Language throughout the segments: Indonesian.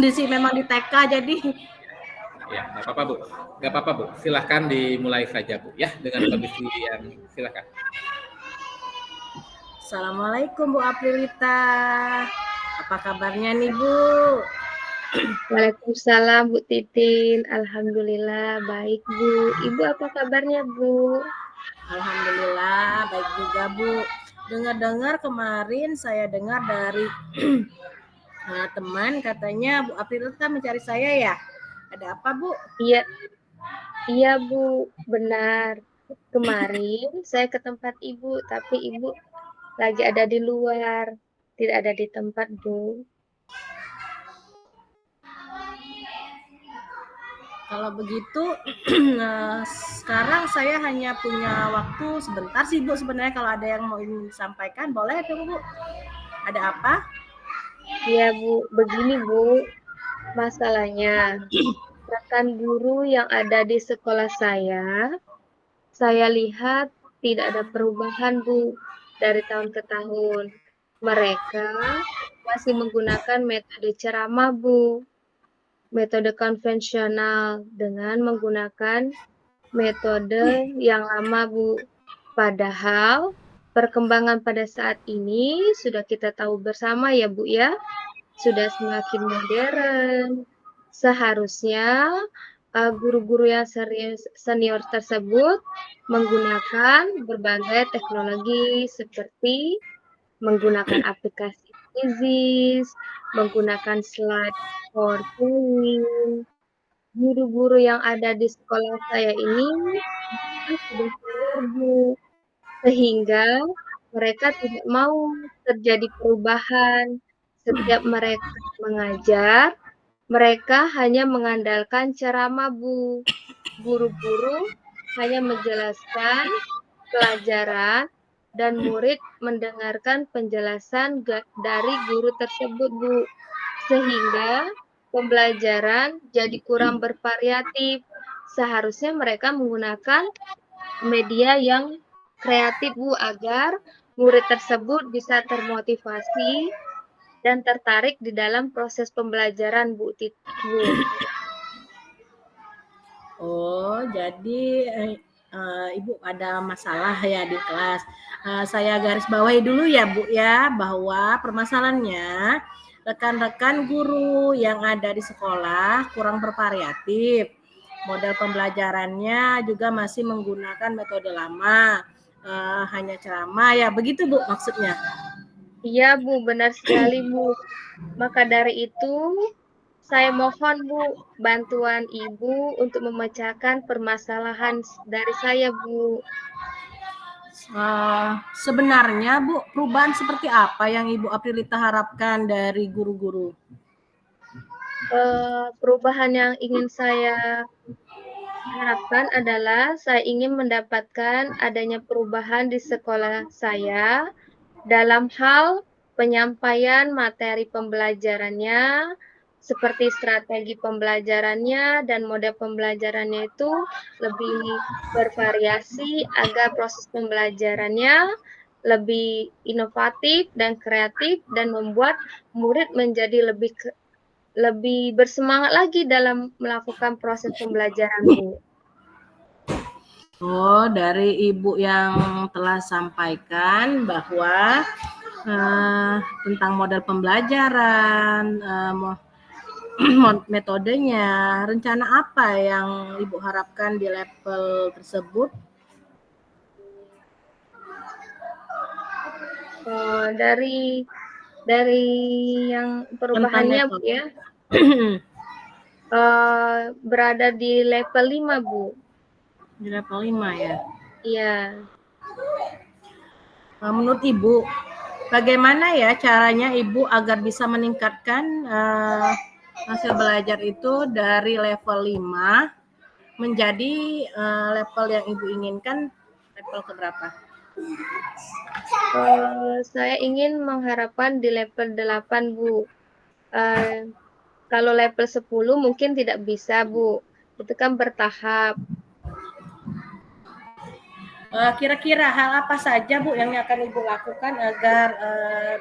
Kondisi memang di TK jadi Ya, nggak apa-apa Bu. Nggak apa-apa Bu. Silahkan dimulai saja Bu ya dengan kondisi yang silahkan. Assalamualaikum Bu Aprilita. Apa kabarnya nih Bu? Waalaikumsalam Bu Titin. Alhamdulillah baik Bu. Ibu apa kabarnya Bu? Alhamdulillah baik juga Bu. Dengar-dengar kemarin saya dengar dari teman katanya Bu Aprilita mencari saya ya. Ada apa Bu? Iya, iya Bu, benar. Kemarin saya ke tempat Ibu, tapi Ibu lagi ada di luar, tidak ada di tempat Bu. Kalau begitu sekarang saya hanya punya waktu sebentar sih Bu. Sebenarnya kalau ada yang mau ingin disampaikan boleh dong Bu. Ada apa? Iya Bu, begini Bu, masalahnya rekan guru yang ada di sekolah saya lihat tidak ada perubahan Bu dari tahun ke tahun. Mereka masih menggunakan metode ceramah Bu, metode konvensional dengan menggunakan metode yang lama Bu. Padahal perkembangan pada saat ini sudah kita tahu bersama ya Bu ya, sudah semakin modern. Seharusnya guru-guru yang senior tersebut menggunakan berbagai teknologi seperti menggunakan aplikasi Quizzes, menggunakan slide PowerPoint. Guru-guru yang ada di sekolah saya ini sudah senior Bu, sehingga mereka tidak mau terjadi perubahan. Setiap mereka mengajar, mereka hanya mengandalkan ceramah Bu. Guru-guru hanya menjelaskan pelajaran dan murid mendengarkan penjelasan dari guru tersebut Bu. Sehingga pembelajaran jadi kurang bervariatif. Seharusnya mereka menggunakan media yang kreatif Bu agar murid tersebut bisa termotivasi dan tertarik di dalam proses pembelajaran Bu. Oh, jadi Ibu ada masalah ya di kelas. Saya garis bawahi dulu ya Bu ya, bahwa permasalahannya rekan-rekan guru yang ada di sekolah kurang bervariatif. Model pembelajarannya juga masih menggunakan metode lama, hanya ceramah ya, begitu Bu maksudnya? Iya Bu, benar sekali Bu. Maka dari itu, saya mohon Bu, bantuan Ibu untuk memecahkan permasalahan dari saya Bu. Sebenarnya Bu, perubahan seperti apa yang Ibu Aprilita harapkan dari guru-guru? Perubahan yang ingin saya harapkan adalah saya ingin mendapatkan adanya perubahan di sekolah saya dalam hal penyampaian materi pembelajarannya, seperti strategi pembelajarannya dan model pembelajarannya itu lebih bervariasi agar proses pembelajarannya lebih inovatif dan kreatif dan membuat murid menjadi lebih bersemangat lagi dalam melakukan proses pembelajaran Bu. Oh, dari Ibu yang telah sampaikan bahwa tentang model pembelajaran, metodenya, rencana apa yang Ibu harapkan di level tersebut? Dari yang perubahannya Bu ya, berada di level 5 Bu. Di level 5 ya? Iya. Menurut Ibu, bagaimana ya caranya Ibu agar bisa meningkatkan hasil belajar itu dari level 5 menjadi level yang Ibu inginkan, level keberapa? Saya ingin mengharapkan di level 8 Bu. Kalau level 10 mungkin tidak bisa Bu. Itu kan bertahap. Kira-kira hal apa saja Bu yang akan Ibu lakukan agar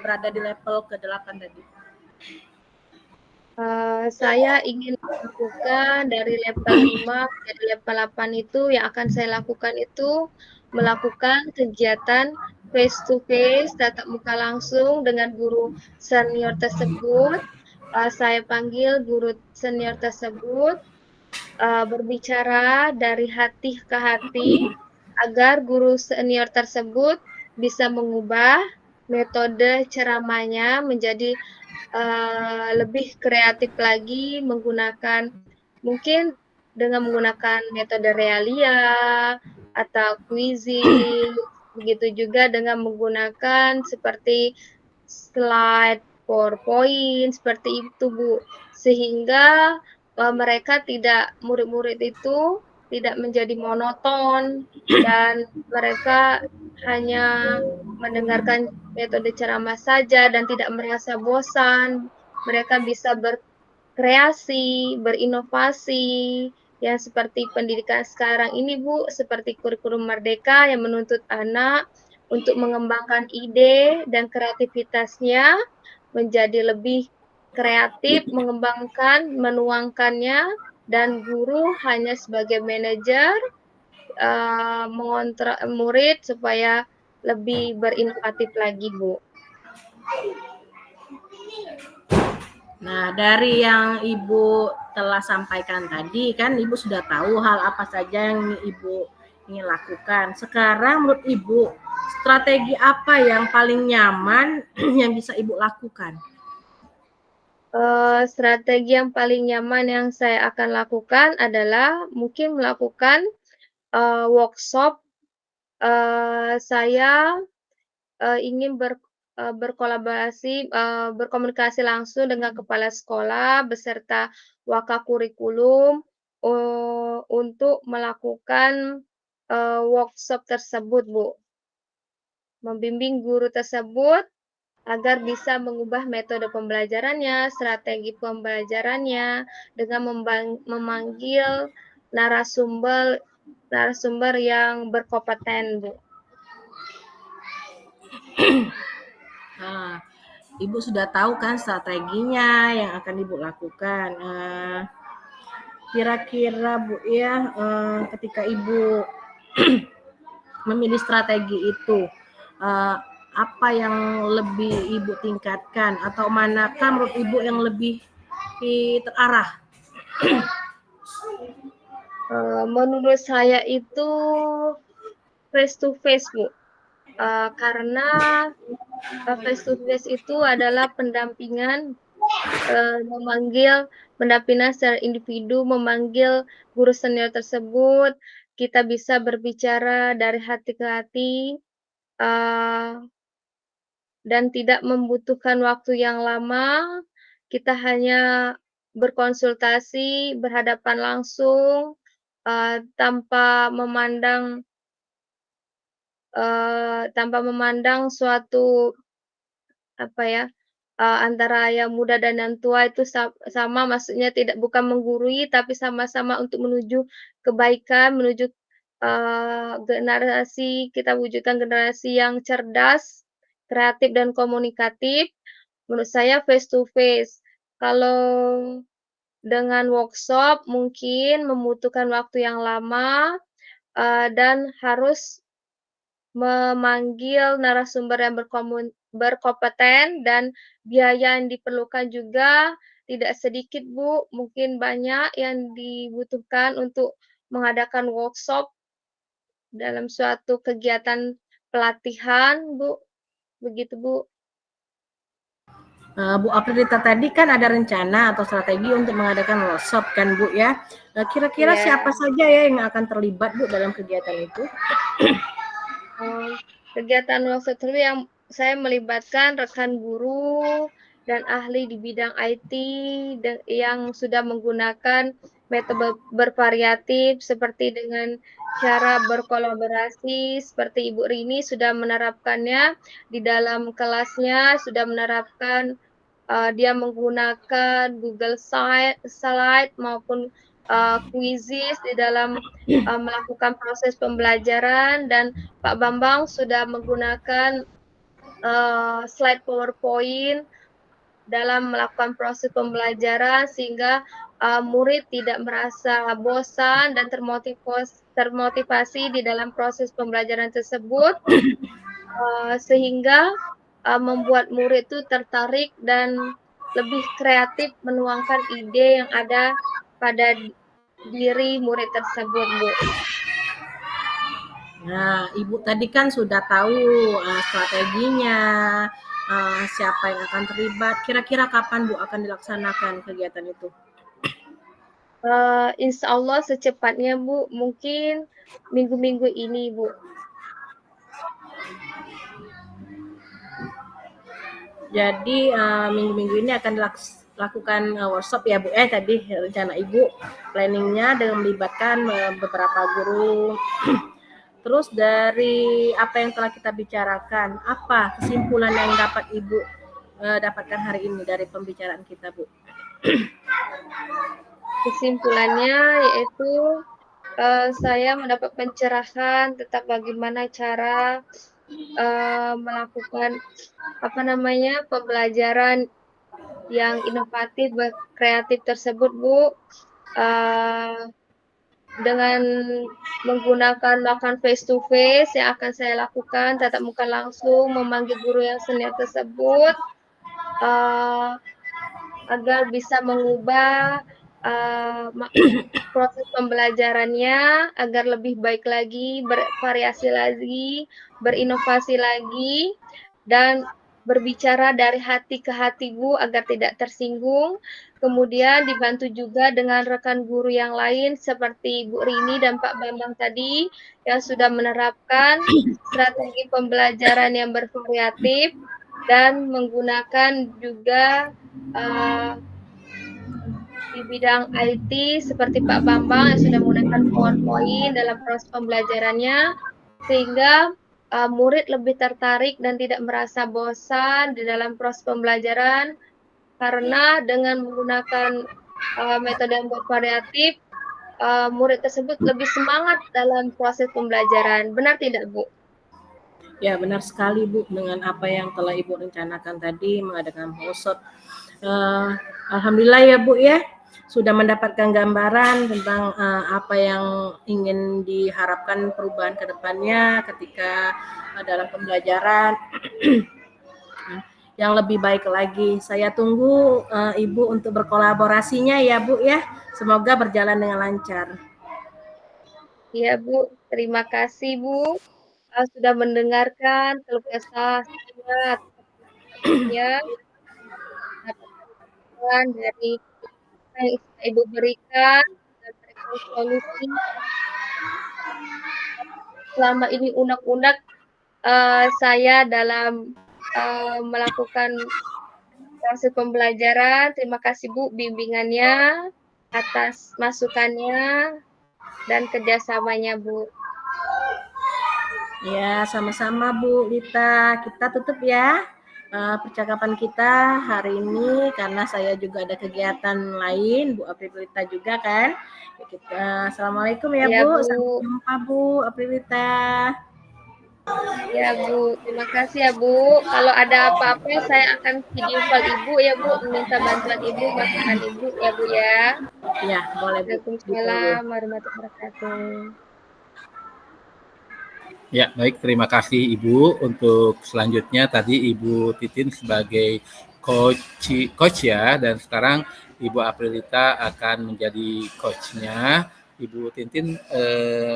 berada di level ke-8 tadi? Saya ingin melakukan dari level 5 menjadi level 8 itu yang akan saya lakukan itu melakukan kegiatan face to face, tatap muka langsung dengan guru senior tersebut. Saya panggil guru senior tersebut, berbicara dari hati ke hati agar guru senior tersebut bisa mengubah metode ceramahnya menjadi lebih kreatif lagi mungkin dengan menggunakan metode realia atau quizzing, begitu juga dengan menggunakan seperti slide PowerPoint, seperti itu, Bu. Sehingga, murid-murid itu tidak menjadi monoton dan mereka hanya mendengarkan metode ceramah saja dan tidak merasa bosan. Mereka bisa berkreasi, berinovasi, yang seperti pendidikan sekarang ini, Bu, seperti kurikulum merdeka yang menuntut anak untuk mengembangkan ide dan kreativitasnya menjadi lebih kreatif, mengembangkan, menuangkannya, dan guru hanya sebagai manajer, mengontrol murid supaya lebih berinovatif lagi, Bu. Nah, dari yang Ibu telah sampaikan tadi, kan Ibu sudah tahu hal apa saja yang Ibu ingin lakukan. Sekarang menurut Ibu, strategi apa yang paling nyaman yang bisa Ibu lakukan? Strategi yang paling nyaman yang saya akan lakukan adalah mungkin melakukan, workshop. Saya, ingin berkomunikasi langsung dengan kepala sekolah beserta wakakurikulum, untuk melakukan, workshop tersebut, Bu. Membimbing guru tersebut agar bisa mengubah metode pembelajarannya, strategi pembelajarannya, dengan memanggil narasumber narasumber yang berkompeten, Bu. Nah, Ibu sudah tahu kan strateginya yang akan Ibu lakukan. Kira-kira Bu ya, ketika Ibu memilih strategi itu, apa yang lebih Ibu tingkatkan atau manakah menurut Ibu yang lebih terarah? Menurut saya itu face to face, Bu. Karena, face to face itu adalah pendampingan, pendampingan secara individu, memanggil guru senior tersebut, kita bisa berbicara dari hati ke hati, dan tidak membutuhkan waktu yang lama, kita hanya berkonsultasi, berhadapan langsung, tanpa memandang suatu, antara yang muda dan yang tua itu sama, maksudnya bukan menggurui, tapi sama-sama untuk menuju kebaikan, menuju, kita wujudkan generasi yang cerdas, kreatif, dan komunikatif. Menurut saya face to face. Kalau dengan workshop mungkin membutuhkan waktu yang lama, dan harus memanggil narasumber yang berkompeten dan biaya yang diperlukan juga tidak sedikit, Bu, mungkin banyak yang dibutuhkan untuk mengadakan workshop dalam suatu kegiatan pelatihan, Bu, begitu, Bu. Bu Aprilita tadi kan ada rencana atau strategi untuk mengadakan workshop kan Bu ya. Kira-kira Iya. siapa saja ya yang akan terlibat Bu dalam kegiatan itu? Kegiatan workshop tersebut yang saya melibatkan rekan guru dan ahli di bidang IT yang sudah menggunakan metode bervariatif seperti dengan cara berkolaborasi seperti Ibu Rini sudah menerapkannya di dalam kelasnya, sudah menerapkan, dia menggunakan Google Slide maupun, quizzes di dalam, melakukan proses pembelajaran, dan Pak Bambang sudah menggunakan, slide PowerPoint dalam melakukan proses pembelajaran sehingga murid tidak merasa bosan dan termotivasi di dalam proses pembelajaran tersebut, sehingga membuat murid itu tertarik dan lebih kreatif menuangkan ide yang ada pada diri murid tersebut, Bu. Nah, Ibu tadi kan sudah tahu strateginya, siapa yang akan terlibat. Kira-kira kapan Bu akan dilaksanakan kegiatan itu? Insya Allah secepatnya, Bu. Mungkin minggu-minggu ini, Bu. Jadi minggu-minggu ini akan dilakukan workshop ya Bu. Tadi rencana Ibu planningnya dengan melibatkan beberapa guru. Terus dari apa yang telah kita bicarakan, apa kesimpulan yang dapat Ibu dapatkan hari ini dari pembicaraan kita, Bu? Kesimpulannya yaitu saya mendapat pencerahan tentang bagaimana cara melakukan pembelajaran yang inovatif, kreatif tersebut, Bu. Dengan menggunakan melakukan face to face yang akan saya lakukan, tatap muka langsung, memanggil guru yang senior tersebut, agar bisa mengubah proses pembelajarannya agar lebih baik lagi, bervariasi lagi, berinovasi lagi, dan berbicara dari hati ke hati, Bu, agar tidak tersinggung. Kemudian dibantu juga dengan rekan guru yang lain seperti Bu Rini dan Pak Bambang tadi yang sudah menerapkan strategi pembelajaran yang bervariatif dan menggunakan juga di bidang IT seperti Pak Bambang yang sudah menggunakan PowerPoint dalam proses pembelajarannya, sehingga murid lebih tertarik dan tidak merasa bosan di dalam proses pembelajaran, karena dengan menggunakan metode yang bervariatif, murid tersebut lebih semangat dalam proses pembelajaran. Benar tidak, Bu? Ya, benar sekali Bu, dengan apa yang telah Ibu rencanakan tadi mengadakan workshop. Alhamdulillah ya Bu ya, sudah mendapatkan gambaran tentang apa yang ingin diharapkan perubahan ke depannya ketika dalam pembelajaran yang lebih baik lagi. Saya tunggu Ibu untuk berkolaborasinya ya Bu ya. Semoga berjalan dengan lancar. Iya Bu, terima kasih Bu sudah mendengarkan keluh kesah saya ya dari yang Ibu berikan dan berikan solusi. Selama ini unek-unek saya dalam melakukan proses pembelajaran. Terima kasih Bu bimbingannya atas masukannya dan kerjasamanya Bu. Ya, sama-sama Bu Lita. Kita tutup ya percakapan kita hari ini karena saya juga ada kegiatan lain, Bu Aprilita juga kan. Assalamualaikum ya Bu. Sampai jumpa Bu Aprilita. Ya Bu, terima kasih ya Bu. Kalau ada apa-apa saya akan video call Ibu ya Bu, meminta bantuan Ibu, masukan Ibu ya Bu ya. Ya, boleh Bu. Waalaikumsalam warahmatullahi wabarakatuh. Ya, baik. Terima kasih Ibu. Untuk selanjutnya tadi Ibu Titin sebagai coach ya, dan sekarang Ibu Aprilita akan menjadi coachnya. Ibu Tintin,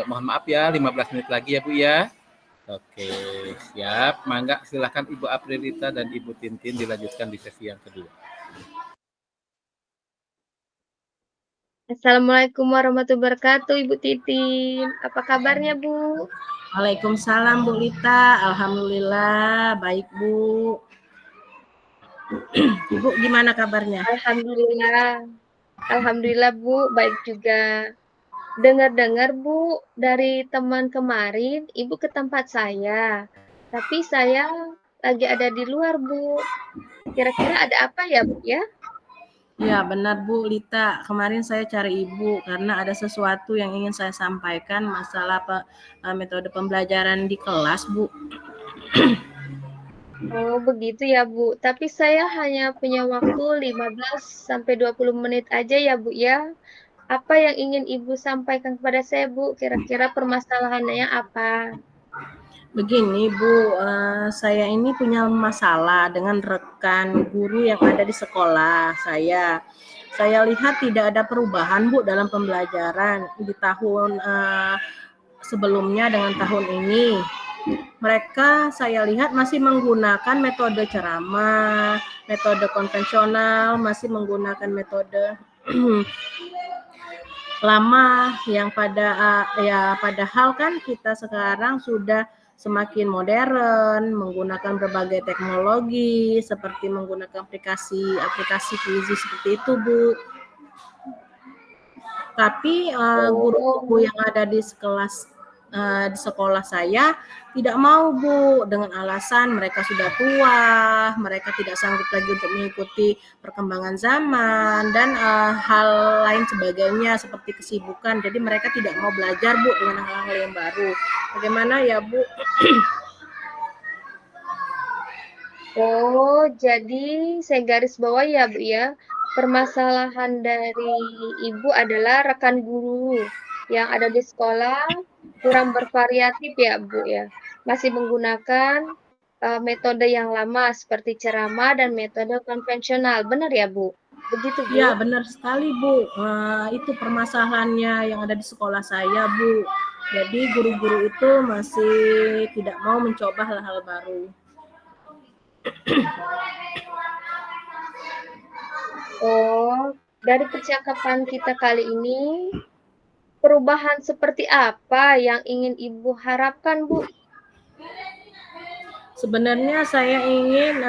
mohon maaf ya, 15 menit lagi ya Bu ya. Oke, siap. Mangga, silakan Ibu Aprilita dan Ibu Tintin dilanjutkan di sesi yang kedua. Assalamualaikum warahmatullahi wabarakatuh, Ibu Titin. Apa kabarnya, Bu? Waalaikumsalam, Bu Lita. Alhamdulillah, baik, Bu. Ibu gimana kabarnya? Alhamdulillah. Alhamdulillah, Bu. Baik juga. Dengar-dengar, Bu, dari teman kemarin, Ibu ke tempat saya. Tapi saya lagi ada di luar, Bu. Kira-kira ada apa ya, Bu, ya? Ya, benar Bu Lita. Kemarin saya cari Ibu karena ada sesuatu yang ingin saya sampaikan masalah metode pembelajaran di kelas, Bu. Oh, begitu ya, Bu. Tapi saya hanya punya waktu 15 sampai 20 menit aja ya, Bu, ya. Apa yang ingin Ibu sampaikan kepada saya, Bu? Kira-kira permasalahannya apa? Begini Bu, saya ini punya masalah dengan rekan guru yang ada di sekolah saya. Saya lihat tidak ada perubahan Bu dalam pembelajaran di tahun sebelumnya dengan tahun ini. Mereka saya lihat masih menggunakan metode ceramah, metode konvensional, masih menggunakan metode lama yang padahal kan kita sekarang sudah semakin modern menggunakan berbagai teknologi seperti menggunakan aplikasi Quizy seperti itu Bu. Tapi guru-guru Oh, yang ada di sekolah saya tidak mau Bu dengan alasan mereka sudah tua, mereka tidak sanggup lagi untuk mengikuti perkembangan zaman dan hal lain sebagainya seperti kesibukan. Jadi mereka tidak mau belajar Bu dengan hal-hal yang baru. Bagaimana ya Bu? oh, jadi saya garis bawah ya, Bu, ya. Permasalahan dari Ibu adalah rekan guru yang ada di sekolah kurang bervariatif ya, Bu, ya. Masih menggunakan metode yang lama seperti ceramah dan metode konvensional. Benar ya, Bu? Begitu, Bu? Ya benar sekali Bu. Itu permasalahannya yang ada di sekolah saya Bu. Jadi guru-guru itu masih tidak mau mencoba hal-hal baru. Oh, dari percakapan kita kali ini, perubahan seperti apa yang ingin Ibu harapkan, Bu? Sebenarnya saya ingin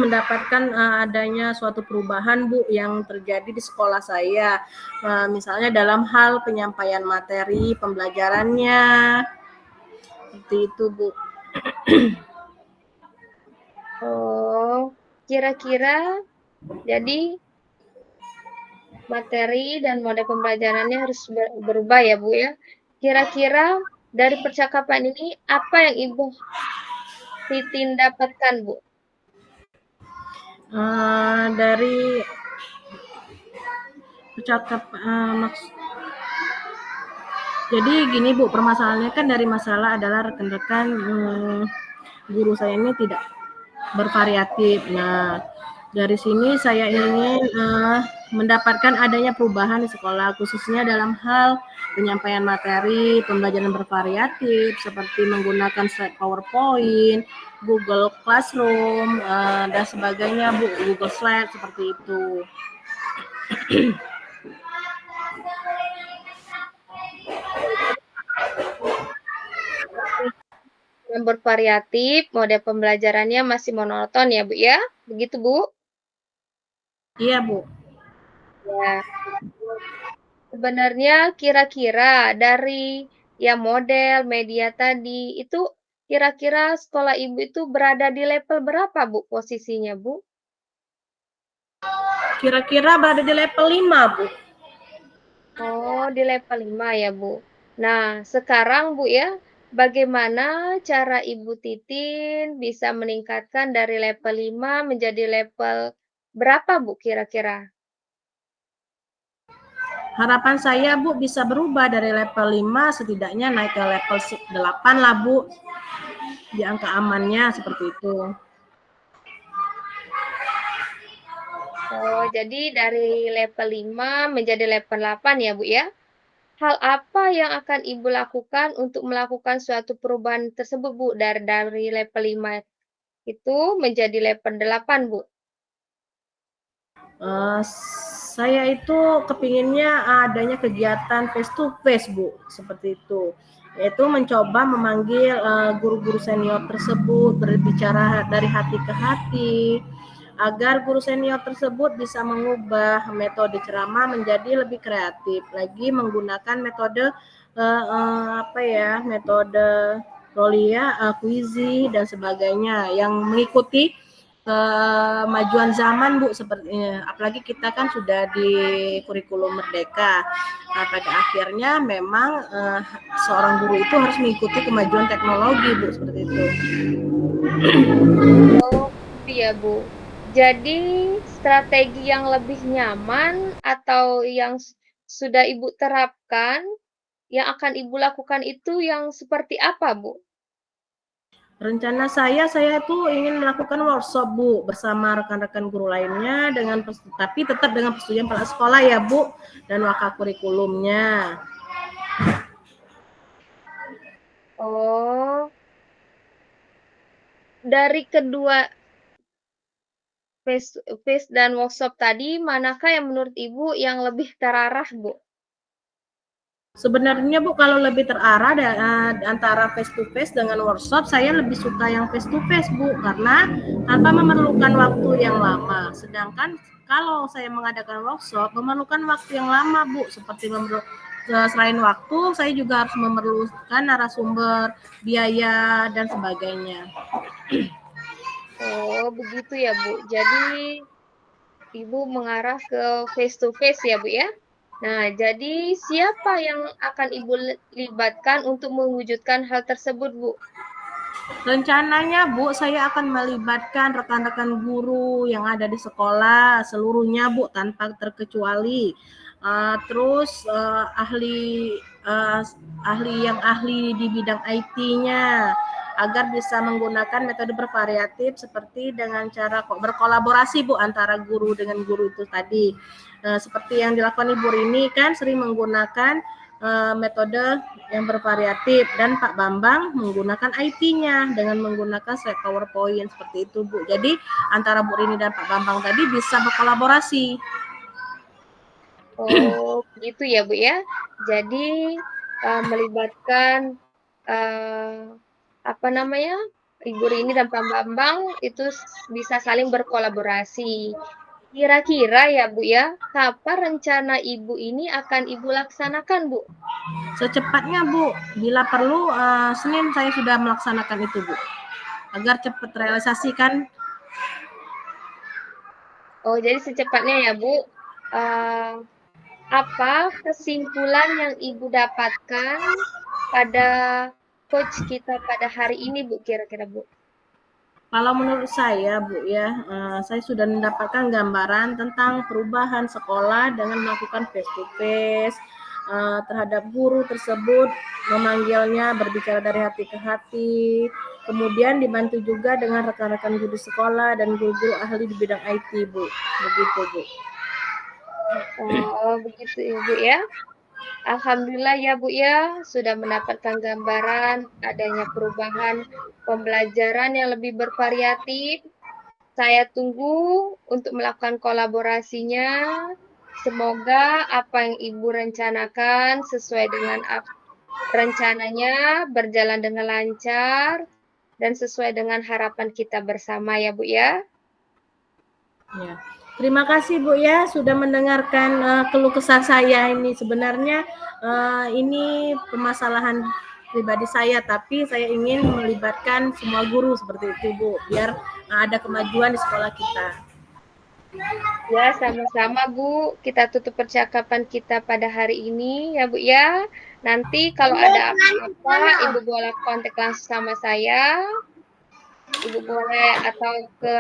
mendapatkan adanya suatu perubahan Bu yang terjadi di sekolah saya. Misalnya dalam hal penyampaian materi pembelajarannya. Seperti itu Bu. Oh, kira-kira jadi materi dan mode pembelajarannya harus berubah ya, Bu, ya. Kira-kira dari percakapan ini apa yang Ibu Titin dapatkan, Bu? Dari percakapan jadi gini Bu, permasalahannya kan dari masalah adalah rekan-rekan guru saya ini tidak bervariatif. Nah, dari sini saya ingin mendapatkan adanya perubahan di sekolah, khususnya dalam hal penyampaian materi, pembelajaran bervariatif, seperti menggunakan slide PowerPoint, Google Classroom, dan sebagainya, Bu, Google Slide, seperti itu. Yang bervariatif, mode pembelajarannya masih monoton ya, Bu, ya? Begitu, Bu? Iya, Bu. Ya. Sebenarnya kira-kira dari ya model, media tadi, itu kira-kira sekolah Ibu itu berada di level berapa, Bu, posisinya, Bu? Kira-kira berada di level 5, Bu. Oh, di level 5 ya, Bu. Nah, sekarang, Bu, ya, bagaimana cara Ibu Titin bisa meningkatkan dari level 5 menjadi level berapa, Bu, kira-kira? Harapan saya, Bu, bisa berubah dari level 5 setidaknya naik ke level 8 lah, Bu. Di angka amannya seperti itu. Oh, jadi dari level 5 menjadi level 8 ya, Bu, ya? Hal apa yang akan Ibu lakukan untuk melakukan suatu perubahan tersebut, Bu, dari level 5 itu menjadi level 8, Bu? Saya itu kepinginnya adanya kegiatan face to face, Bu, seperti itu. Yaitu mencoba memanggil guru-guru senior tersebut, berbicara dari hati ke hati, agar guru senior tersebut bisa mengubah metode ceramah menjadi lebih kreatif, lagi menggunakan metode metode Rolia, Quizy dan sebagainya yang mengikuti kemajuan zaman Bu, seperti apalagi kita kan sudah di kurikulum merdeka. pada akhirnya memang seorang guru itu harus mengikuti kemajuan teknologi, Bu, seperti itu. Oh, iya Bu. Jadi strategi yang lebih nyaman atau yang sudah Ibu terapkan, yang akan Ibu lakukan itu yang seperti apa, Bu? Rencana saya itu ingin melakukan workshop, Bu, bersama rekan-rekan guru lainnya tapi tetap dengan persetujuan kepala sekolah ya, Bu, dan wakakurikulumnya. Oh, dari kedua face to face dan workshop tadi, manakah yang menurut Ibu yang lebih terarah, Bu? Sebenarnya Bu, kalau lebih terarah antara face to face dengan workshop, saya lebih suka yang face to face, Bu, karena tanpa memerlukan waktu yang lama. Sedangkan kalau saya mengadakan workshop memerlukan waktu yang lama, Bu, seperti selain waktu, saya juga harus memerlukan narasumber, biaya dan sebagainya. Oh, begitu ya, Bu. Jadi Ibu mengarah ke face to face ya, Bu ya? Nah, jadi siapa yang akan Ibu libatkan untuk mewujudkan hal tersebut, Bu? Rencananya, Bu, saya akan melibatkan rekan-rekan guru yang ada di sekolah seluruhnya, Bu, tanpa terkecuali. Terus ahli di bidang IT-nya agar bisa menggunakan metode bervariatif seperti dengan cara berkolaborasi, Bu, antara guru dengan guru itu tadi. Seperti yang dilakukan Ibu Rini kan sering menggunakan metode yang bervariatif, dan Pak Bambang menggunakan IT-nya dengan menggunakan slide PowerPoint seperti itu, Bu. Jadi antara Bu Rini dan Pak Bambang tadi bisa berkolaborasi. Oh, begitu ya, Bu ya. Jadi melibatkan apa namanya? Ibu Rini dan Pak Bambang itu bisa saling berkolaborasi. Kira-kira ya, Bu ya, kapan rencana Ibu ini akan Ibu laksanakan, Bu? Secepatnya, Bu. Bila perlu Senin saya sudah melaksanakan itu, Bu. Agar cepat realisasikan. Oh, jadi secepatnya ya, Bu. Apa kesimpulan yang Ibu dapatkan pada coach kita pada hari ini, Bu, kira-kira, Bu? Kalau menurut saya, Bu ya, saya sudah mendapatkan gambaran tentang perubahan sekolah dengan melakukan face to face terhadap guru tersebut, memanggilnya, berbicara dari hati ke hati, kemudian dibantu juga dengan rekan-rekan guru sekolah dan guru-guru ahli di bidang IT, Bu. Begitu, Bu. Oh, begitu ya, Bu ya. Alhamdulillah ya, Bu ya, sudah mendapatkan gambaran adanya perubahan pembelajaran yang lebih bervariatif. Saya tunggu untuk melakukan kolaborasinya. Semoga apa yang Ibu rencanakan sesuai dengan rencananya berjalan dengan lancar dan sesuai dengan harapan kita bersama ya, Bu ya. Ya. Terima kasih, Bu ya, sudah mendengarkan keluh kesah saya ini. Sebenarnya ini permasalahan pribadi saya, tapi saya ingin melibatkan semua guru seperti itu, Bu, biar ada kemajuan di sekolah kita. Ya, sama-sama Bu. Kita tutup percakapan kita pada hari ini ya Bu ya. Nanti kalau ada apa-apa, Ibu boleh kontak langsung sama saya. Ibu boleh atau ke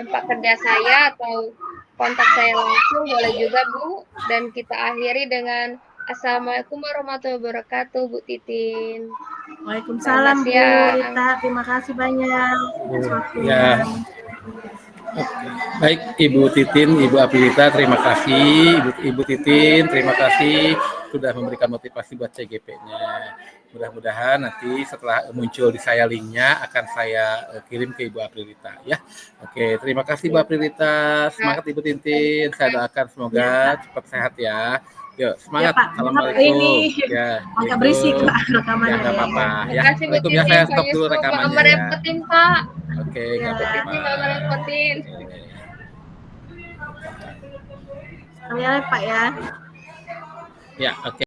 tempat kerja saya atau kontak saya langsung boleh juga Bu. Dan kita akhiri dengan Assalamualaikum warahmatullahi wabarakatuh Bu Titin. Waalaikumsalam, Bu Rita. Terima kasih banyak atas waktunya. Ya. Baik, Ibu Titin, Ibu Aprilita, terima kasih. Ibu Titin, terima kasih sudah memberikan motivasi buat CGP-nya. Mudah-mudahan nanti setelah muncul di saya linknya akan saya kirim ke Ibu Aprilita ya. Oke, terima kasih Ibu Aprilita. Semangat Ibu Titin. Saya doakan semoga cepat sehat ya. Yuk, semangat. Ya, Pak. Assalamualaikum. Ini ya, agak berisik Pak rekamannya. Ya, nggak apa-apa. Terima Ya, kasih Bu ya, Titin, saya Pak stop dulu Yusuf, Pak rekamannya Amar ya. repotin Pak. Oke, Ya. nggak apa-apa. Pak Amar repotin. Sekali Pak ya. Ya, oke.